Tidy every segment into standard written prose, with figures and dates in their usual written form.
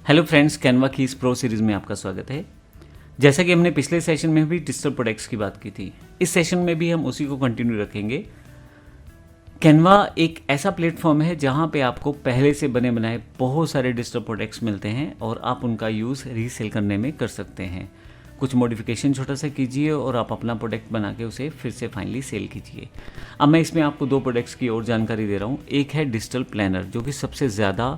Hello friends, Canva की इस pro series में आपका स्वागत है। जैसा कि हमने पिछले सेशन में भी डिजिटल प्रोडक्ट्स की बात की थी, इस सेशन में भी हम उसी को कंटिन्यू रखेंगे। कैनवा एक ऐसा प्लेटफॉर्म है जहां पे आपको पहले से बने बनाए बहुत सारे डिजिटल प्रोडक्ट्स मिलते हैं और आप उनका यूज़ रीसेल करने में कर सकते हैं। कुछ मॉडिफिकेशन छोटा सा कीजिए और आप अपना प्रोडक्ट बना के उसे फिर से फाइनली सेल कीजिए। अब मैं इसमें आपको दो प्रोडक्ट्स की और जानकारी दे रहा हूँ। एक है डिजिटल प्लानर, जो कि सबसे ज़्यादा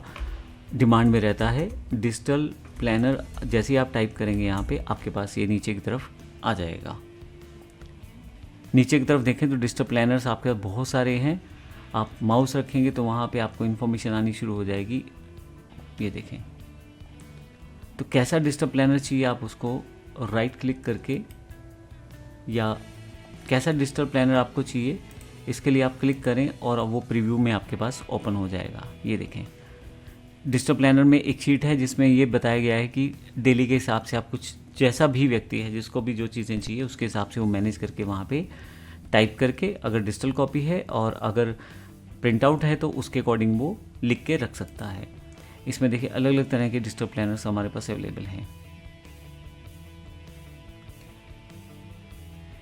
डिमांड में रहता है। डिजिटल प्लानर जैसे ही आप टाइप करेंगे यहाँ पे आपके पास ये नीचे की तरफ आ जाएगा। नीचे की तरफ देखें तो डिजिटल प्लानर्स आपके पास बहुत सारे हैं। आप माउस रखेंगे तो वहाँ पे आपको इन्फॉर्मेशन आनी शुरू हो जाएगी। ये देखें, तो कैसा डिजिटल प्लानर चाहिए आप उसको राइट क्लिक करके, या कैसा डिजिटल प्लानर आपको चाहिए इसके लिए आप क्लिक करें और वो प्रीव्यू में आपके पास ओपन हो जाएगा। ये देखें, डिजिटल प्लानर में एक शीट है जिसमें ये बताया गया है कि डेली के हिसाब से आप कुछ, जैसा भी व्यक्ति है जिसको भी जो चीज़ें चाहिए उसके हिसाब से वो मैनेज करके वहाँ पे टाइप करके, अगर डिजिटल कॉपी है और अगर प्रिंट आउट है तो उसके अकॉर्डिंग वो लिख के रख सकता है। इसमें देखिए अलग अलग तरह के डिजिटल प्लानर्स हमारे पास अवेलेबल हैं।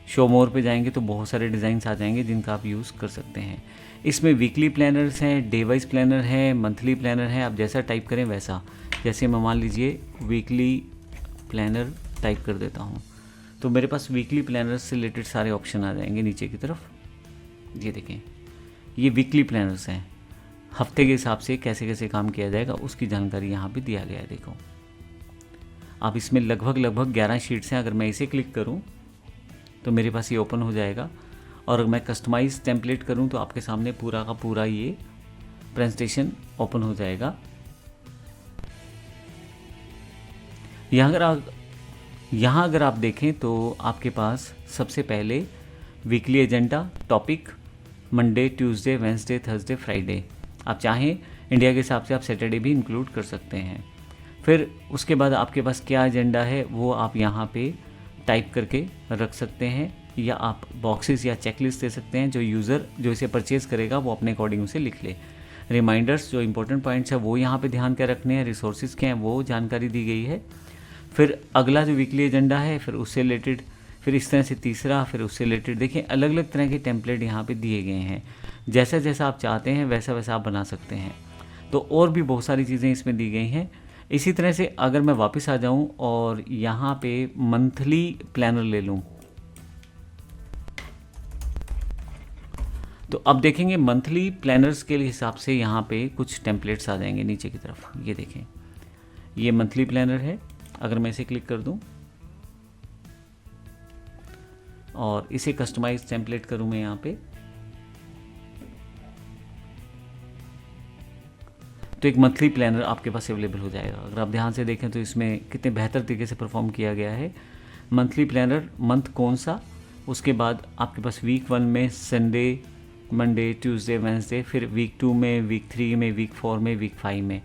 शो मोर पे जाएंगे तो बहुत सारे डिज़ाइंस आ जाएंगे जिनका आप यूज़ कर सकते हैं। इसमें वीकली प्लानर्स हैं, डे वाइज प्लानर है, मंथली प्लानर है। आप जैसा टाइप करें वैसा। जैसे मैं मान लीजिए वीकली प्लानर टाइप कर देता हूँ तो मेरे पास वीकली प्लानर्स से रिलेटेड सारे ऑप्शन आ जाएंगे नीचे की तरफ। ये देखें, ये वीकली प्लानर्स हैं। हफ्ते के हिसाब से कैसे कैसे काम किया जाएगा उसकी जानकारी यहाँ पे दिया गया है। देखो, आप इसमें लगभग 11 शीट्स हैं। अगर मैं इसे क्लिक करूँ तो मेरे पास ये ओपन हो जाएगा, और अगर मैं कस्टमाइज टेम्पलेट करूं तो आपके सामने पूरा का पूरा ये प्रेजेंटेशन ओपन हो जाएगा। यहाँ अगर आप देखें तो आपके पास सबसे पहले weekly agenda, topic, Monday, Tuesday, Wednesday, Thursday, Friday. आप चाहें इंडिया के हिसाब से आप सैटरडे भी इंक्लूड कर सकते हैं। फिर उसके बाद आपके पास क्या एजेंडा है वो आप यहाँ पे टाइप करके रख सकते हैं, या आप बॉक्सेस या चेकलिस्ट दे सकते हैं। जो यूज़र जो इसे परचेज़ करेगा वो अपने अकॉर्डिंग उसे लिख ले। रिमाइंडर्स, जो इंपॉर्टेंट पॉइंट्स है वो यहाँ पे ध्यान क्या रखने हैं, रिसोर्सेज क्या हैं वो जानकारी दी गई है। फिर अगला जो वीकली एजेंडा है फिर उससे रिलेटेड, फिर इस तरह से तीसरा, फिर उससे रिलेटेड। देखिए अलग अलग तरह के टेम्पलेट यहाँ पे दिए गए हैं। जैसा जैसा आप चाहते हैं वैसा वैसा आप बना सकते हैं। तो और भी बहुत सारी चीज़ें इसमें दी गई हैं। इसी तरह से अगर मैं वापस आ जाऊं और यहाँ पे मंथली प्लानर ले लूं तो अब देखेंगे मंथली प्लानर्स के हिसाब से यहाँ पे कुछ टेम्पलेट्स आ जाएंगे नीचे की तरफ। ये देखें, ये मंथली प्लानर है। अगर मैं इसे क्लिक कर दूं और इसे कस्टमाइज टेम्पलेट करूं मैं यहाँ पे, तो एक मंथली प्लानर आपके पास अवेलेबल हो जाएगा। अगर आप ध्यान से देखें तो इसमें कितने बेहतर तरीके से परफॉर्म किया गया है। मंथली प्लानर, मंथ कौन सा, उसके बाद आपके पास वीक 1 में संडे, मंडे, ट्यूसडे, वेंसडे, फिर वीक 2 में, वीक 3 में, वीक 4 में, वीक 5 में।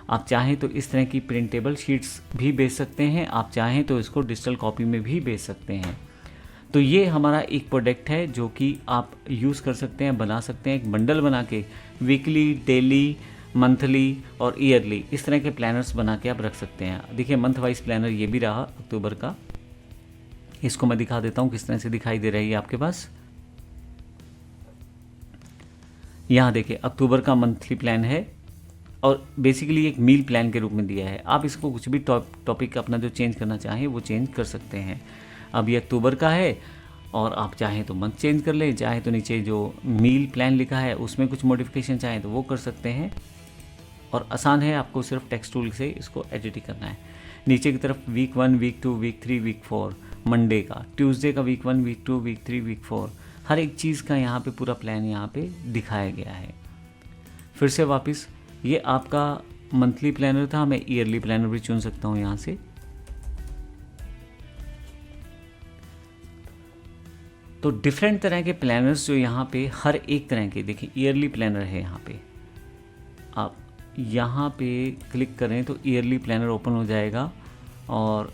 आप चाहें तो इस तरह की प्रिंटेबल शीट्स भी बेच सकते हैं, आप चाहें तो इसको डिजिटल कॉपी में भी बेच सकते हैं। तो ये हमारा एक प्रोडक्ट है जो कि आप यूज़ कर सकते हैं, बना सकते हैं। एक बंडल बना के वीकली, डेली, मंथली और ईयरली इस तरह के प्लानर्स बना के आप रख सकते हैं। देखिए मंथ वाइज प्लानर ये भी रहा अक्टूबर का। इसको मैं दिखा देता हूँ किस तरह से दिखाई दे रही है आपके पास। यहाँ देखिए अक्टूबर का मंथली प्लान है और बेसिकली एक मील प्लान के रूप में दिया है। आप इसको कुछ भी टॉपिक अपना जो चेंज करना चाहें वो चेंज कर सकते हैं। अब ये अक्टूबर का है और आप चाहें तो मंथ चेंज कर लें, चाहे तो नीचे जो मील प्लान लिखा है उसमें कुछ मॉडिफिकेशन चाहें तो वो कर सकते हैं। और आसान है, आपको सिर्फ टेक्स्ट टूल से इसको एडिट ही करना है। नीचे की तरफ week 1, week 2, week 3, week 4, Monday का, ट्यूसडे का वीक 1, वीक 2, वीक 3, वीक 4, हर एक चीज़ का यहाँ पे पूरा प्लान यहाँ पे दिखाया गया है। फिर से वापस, ये आपका मंथली प्लानर था, मैं ईयरली प्लानर भी चुन सकता हूँ यहाँ से। तो डिफरेंट तरह के प्लानर्स जो यहाँ पे हर एक तरह के, देखिए ईयरली प्लानर है यहाँ पे। आप यहाँ पे क्लिक करें तो ईयरली प्लानर ओपन हो जाएगा और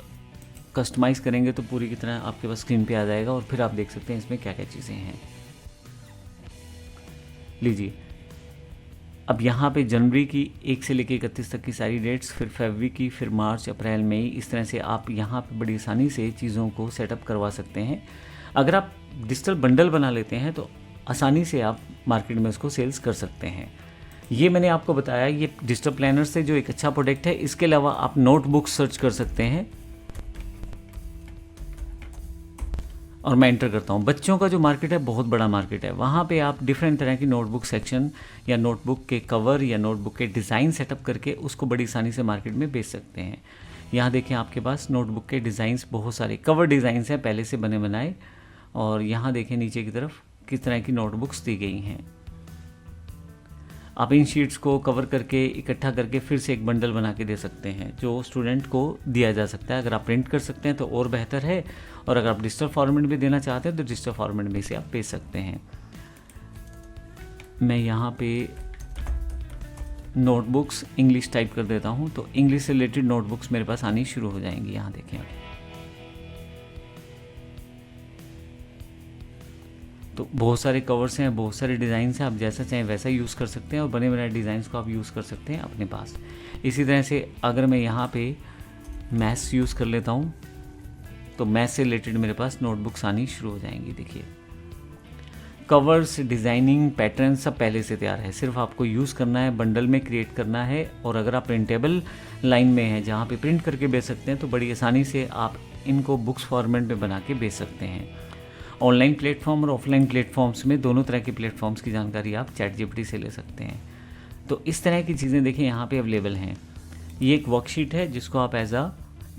कस्टमाइज़ करेंगे तो पूरी की तरह आपके पास स्क्रीन पे आ जाएगा और फिर आप देख सकते हैं इसमें क्या क्या चीज़ें हैं। लीजिए, अब यहाँ पे जनवरी की 1 से लेकर 31 तक की सारी डेट्स, फिर फरवरी की, फिर मार्च, अप्रैल, मई, इस तरह से आप यहाँ पे बड़ी आसानी से चीज़ों को सेटअप करवा सकते हैं। अगर आप डिजिटल बंडल बना लेते हैं तो आसानी से आप मार्केट में उसको सेल्स कर सकते हैं। ये मैंने आपको बताया, ये डिजिटल प्लानर से जो एक अच्छा प्रोडक्ट है। इसके अलावा आप नोटबुक सर्च कर सकते हैं और मैं एंटर करता हूँ। बच्चों का जो मार्केट है बहुत बड़ा मार्केट है, वहाँ पे आप डिफरेंट तरह की नोटबुक सेक्शन या नोटबुक के कवर या नोटबुक के डिज़ाइन सेटअप करके उसको बड़ी आसानी से मार्केट में बेच सकते हैं। यहाँ देखें आपके पास नोटबुक के डिज़ाइंस बहुत सारे कवर डिज़ाइंस हैं पहले से बने बनाए, और यहाँ देखें नीचे की तरफ किस तरह की नोटबुक्स दी गई हैं। आप इन शीट्स को कवर करके इकट्ठा करके फिर से एक बंडल बना के दे सकते हैं जो स्टूडेंट को दिया जा सकता है। अगर आप प्रिंट कर सकते हैं तो और बेहतर है, और अगर आप डिजिटल फॉर्मेट में देना चाहते हैं तो डिजिटल फॉर्मेट में से आप भेज सकते हैं। मैं यहाँ पे नोटबुक्स इंग्लिश टाइप कर देता हूँ तो इंग्लिश से रिलेटेड नोटबुक्स मेरे पास आनी शुरू हो जाएंगी। यहाँ देखें आप, तो बहुत सारे कवर्स हैं, बहुत सारे डिज़ाइंस हैं, आप जैसा चाहें वैसा यूज़ कर सकते हैं और बने बनाए डिज़ाइंस को आप यूज़ कर सकते हैं अपने पास। इसी तरह से अगर मैं यहाँ पे मैथ्स यूज़ कर लेता हूँ तो मैथ्स से रिलेटेड मेरे पास नोटबुक्स आनी शुरू हो जाएंगी। देखिए कवर्स, डिज़ाइनिंग, पैटर्न सब पहले से तैयार है, सिर्फ आपको यूज़ करना है, बंडल में क्रिएट करना है। और अगर आप प्रिंटेबल लाइन में हैं जहाँ पे प्रिंट करके बेच सकते हैं तो बड़ी आसानी से आप इनको बुक्स फॉर्मेट में बना के बेच सकते हैं। ऑनलाइन प्लेटफॉर्म और ऑफलाइन प्लेटफॉर्म्स में दोनों तरह के प्लेटफॉर्म्स की जानकारी आप ChatGPT से ले सकते हैं। तो इस तरह की चीज़ें देखें यहाँ पे अवेलेबल हैं। ये एक वर्कशीट है जिसको आप एज अ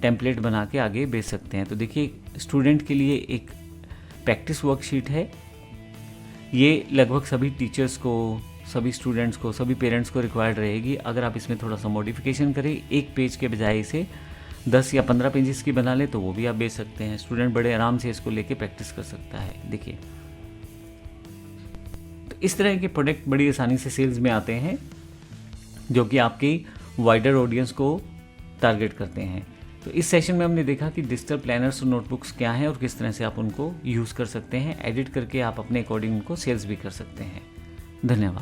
टेम्पलेट बना के आगे बेच सकते हैं। तो देखिए स्टूडेंट के लिए एक प्रैक्टिस वर्कशीट है, ये लगभग सभी टीचर्स को, सभी स्टूडेंट्स को, सभी पेरेंट्स को रिक्वायर्ड रहेगी। अगर आप इसमें थोड़ा सा मॉडिफिकेशन करें, एक पेज के बजाय इसे 10 या 15 पेजेस की बना ले तो वो भी आप बेच सकते हैं। स्टूडेंट बड़े आराम से इसको लेके प्रैक्टिस कर सकता है। देखिए तो इस तरह के प्रोडक्ट बड़ी आसानी से सेल्स में आते हैं जो कि आपकी वाइडर ऑडियंस को टारगेट करते हैं। तो इस सेशन में हमने देखा कि डिजिटल प्लानर्स और नोटबुक्स क्या हैं और किस तरह से आप उनको यूज़ कर सकते हैं। एडिट करके आप अपने अकॉर्डिंग उनको सेल्स भी कर सकते हैं। धन्यवाद।